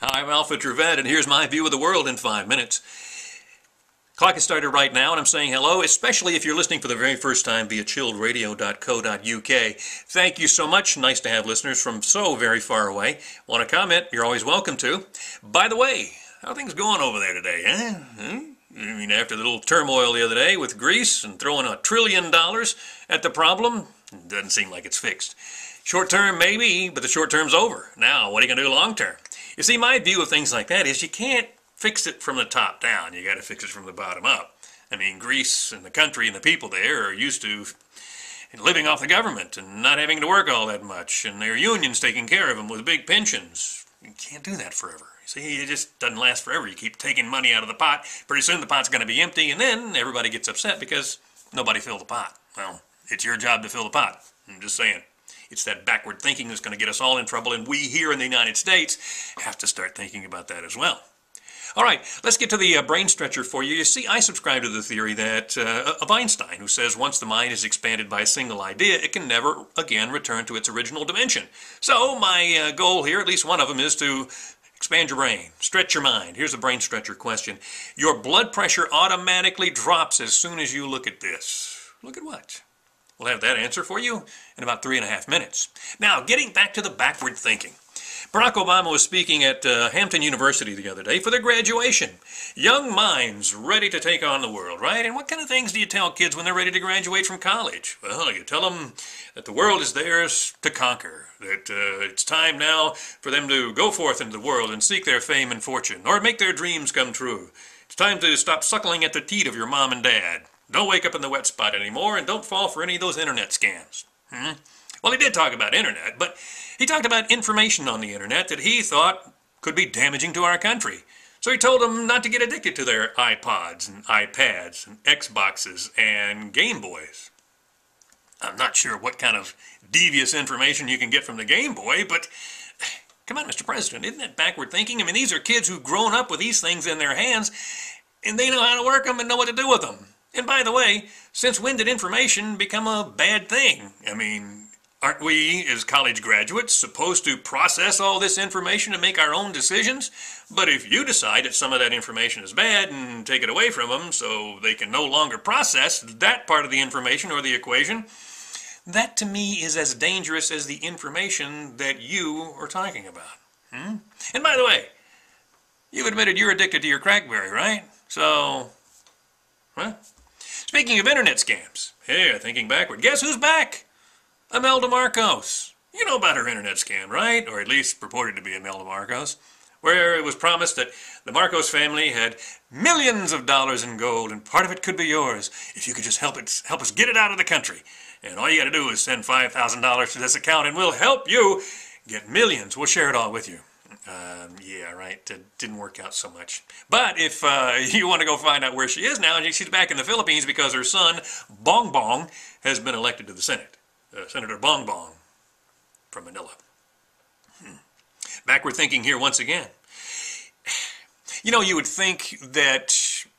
Hi, I'm Alpha Trevette, and here's my view of the world in 5 minutes. Clock is started right now, and I'm saying hello, especially if you're listening for the very first time via chilledradio.co.uk. Thank you so much. Nice to have listeners from so very far away. Want to comment? You're always welcome to. By the way, how are things going over there today, I mean, after the little turmoil the other day with Greece and throwing $1 trillion at the problem, it doesn't seem like it's fixed. Short term, maybe, but the short term's over. Now, what are you going to do long term? You see, my view of things like that is you can't fix it from the top down. You got to fix it from the bottom up. I mean, Greece and the country and the people there are used to living off the government and not having to work all that much, and their unions taking care of them with big pensions. You can't do that forever. See, it just doesn't last forever. You keep taking money out of the pot. Pretty soon the pot's going to be empty, and then everybody gets upset because nobody filled the pot. Well, it's your job to fill the pot. I'm just saying. It's that backward thinking that's going to get us all in trouble, and we here in the United States have to start thinking about that as well. All right, let's get to the brain stretcher for you. You see, I subscribe to the theory that of Einstein, who says once the mind is expanded by a single idea, it can never again return to its original dimension. So my goal here, at least one of them, is to expand your brain, stretch your mind. Here's a brain stretcher question. Your blood pressure automatically drops as soon as you look at this. Look at what? We'll have that answer for you in about 3.5 minutes. Now, getting back to the backward thinking. Barack Obama was speaking at Hampton University the other day for their graduation. Young minds ready to take on the world, right? And what kind of things do you tell kids when they're ready to graduate from college? Well, you tell them that the world is theirs to conquer, that it's time now for them to go forth into the world and seek their fame and fortune, or make their dreams come true. It's time to stop suckling at the teat of your mom and dad. Don't wake up in the wet spot anymore, and don't fall for any of those internet scams. Well, he did talk about internet, but he talked about information on the internet that he thought could be damaging to our country. So he told them not to get addicted to their iPods and iPads and Xboxes and Game Boys. I'm not sure what kind of devious information you can get from the Game Boy, but come on, Mr. President, isn't that backward thinking? I mean, these are kids who've grown up with these things in their hands, and they know how to work them and know what to do with them. And by the way, since when did information become a bad thing? I mean, aren't we, as college graduates, supposed to process all this information and make our own decisions? But if you decide that some of that information is bad and take it away from them so they can no longer process that part of the information or the equation, that to me is as dangerous as the information that you are talking about. And by the way, you've admitted you're addicted to your Crackberry, right? So, speaking of internet scams, here, thinking backward, guess who's back? Imelda Marcos. You know about her internet scam, right? Or at least purported to be Imelda Marcos, where it was promised that the Marcos family had millions of dollars in gold, and part of it could be yours if you could just help us get it out of the country. And all you got to do is send $5,000 to this account, and we'll help you get millions. We'll share it all with you. Yeah, right. It didn't work out so much. But if you want to go find out where she is now, she's back in the Philippines because her son, BONGBONG, has been elected to the Senate. Senator BONGBONG from Manila. Backward thinking here once again. You know, you would think that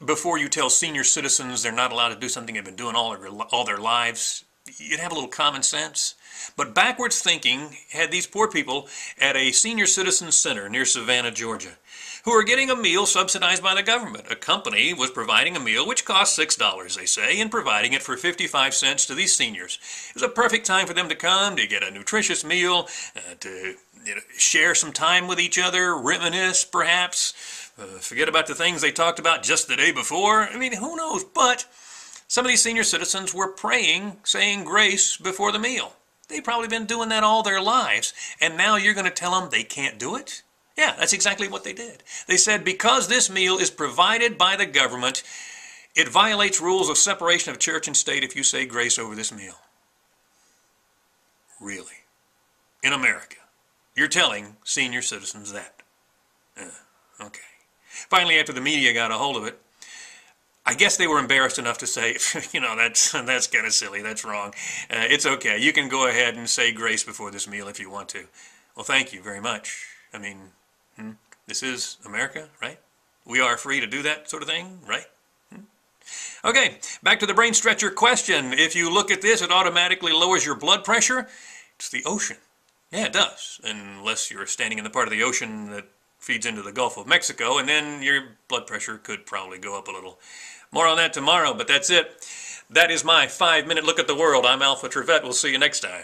before you tell senior citizens they're not allowed to do something they've been doing all their lives, you'd have a little common sense. But backwards thinking had these poor people at a senior citizen center near Savannah, Georgia, who were getting a meal subsidized by the government. A company was providing a meal which cost $6, they say, and providing it for 55 cents to these seniors. It was a perfect time for them to come, to get a nutritious meal, to share some time with each other, reminisce perhaps, forget about the things they talked about just the day before. I mean, who knows? But some of these senior citizens were praying, saying grace before the meal. They've probably been doing that all their lives, and now you're going to tell them they can't do it? Yeah, that's exactly what they did. They said because this meal is provided by the government, it violates rules of separation of church and state if you say grace over this meal. Really? In America, you're telling senior citizens that? Okay. Finally, after the media got a hold of it, I guess they were embarrassed enough to say, you know, that's kind of silly, that's wrong. It's okay, you can go ahead and say grace before this meal if you want to. Well, thank you very much. I mean, this is America, right? We are free to do that sort of thing, right? Okay, back to the brain stretcher question. If you look at this, it automatically lowers your blood pressure. It's the ocean. Yeah, it does, unless you're standing in the part of the ocean that feeds into the Gulf of Mexico, and then your blood pressure could probably go up a little. More on that tomorrow, but that's it. That is my 5-minute look at the world. I'm Alpha Trevette. We'll see you next time.